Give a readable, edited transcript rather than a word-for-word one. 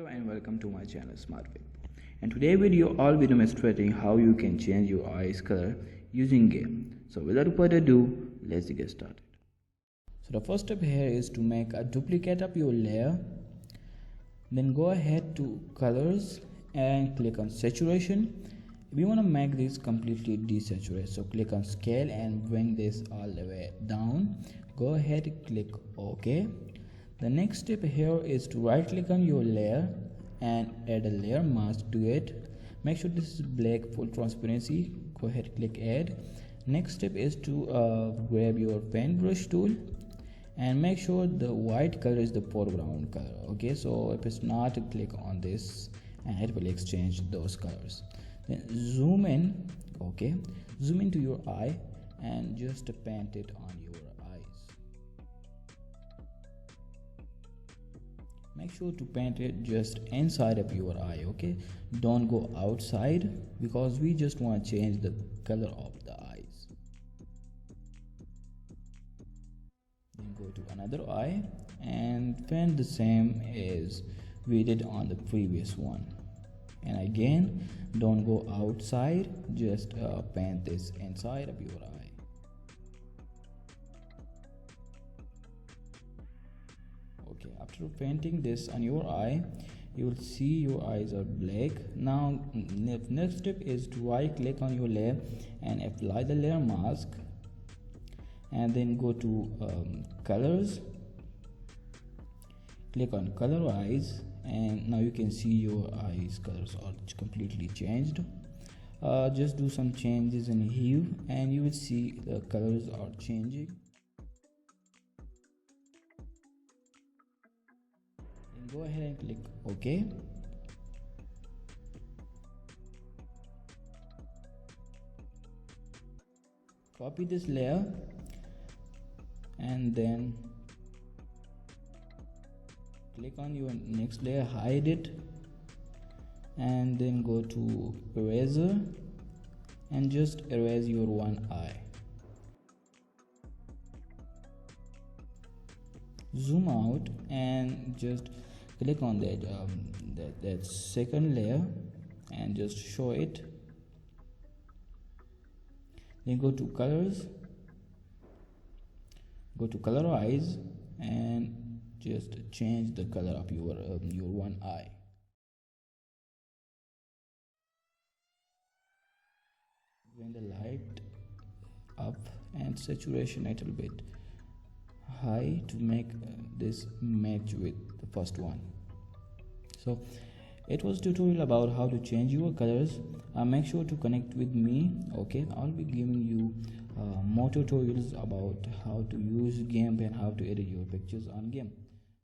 Hello and welcome to my channel SmartWay. And today video I'll be demonstrating how you can change your eyes color using GIMP. So without further ado, let's get started. So the first step here is to make a duplicate of your layer. Then go ahead to colors and click on saturation. We want to make this completely desaturated, so click on scale and bring this all the way down. Go ahead and click OK. The next step here is to right click on your layer and add a layer mask to it. Make sure this is black full transparency. Go ahead, click add. Next step is to grab your paintbrush tool and make sure the white color is the foreground color. Okay, so if it's not, click on this and it will exchange those colors. Then zoom in. Okay, zoom into your eye and just paint it on your eyes. Make sure to paint it just inside of your eye. Okay, don't go outside because we just want to change the color of the eyes. Then go to another eye and paint the same as we did on the previous one. And again, don't go outside, just paint this inside of your eye. Okay, after painting this on your eye, you will see your eyes are black. Now next step is to right click on your layer and apply the layer mask, and then go to colors, click on color eyes, and now you can see your eyes colors are completely changed. Just do some changes in hue and you will see the colors are changing. Then go ahead and click OK. Copy this layer and then click on your next layer, hide it, and then go to eraser and just erase your one eye. Zoom out and just click on that second layer and just show it. Then go to colors, go to color eyes and just change the color of your one eye. Bring the light up and saturation a little bit high to make this match with the first one. So it was tutorial about how to change your colors. Make sure to connect with me. Okay, I'll be giving you more tutorials about how to use GIMP and how to edit your pictures on GIMP.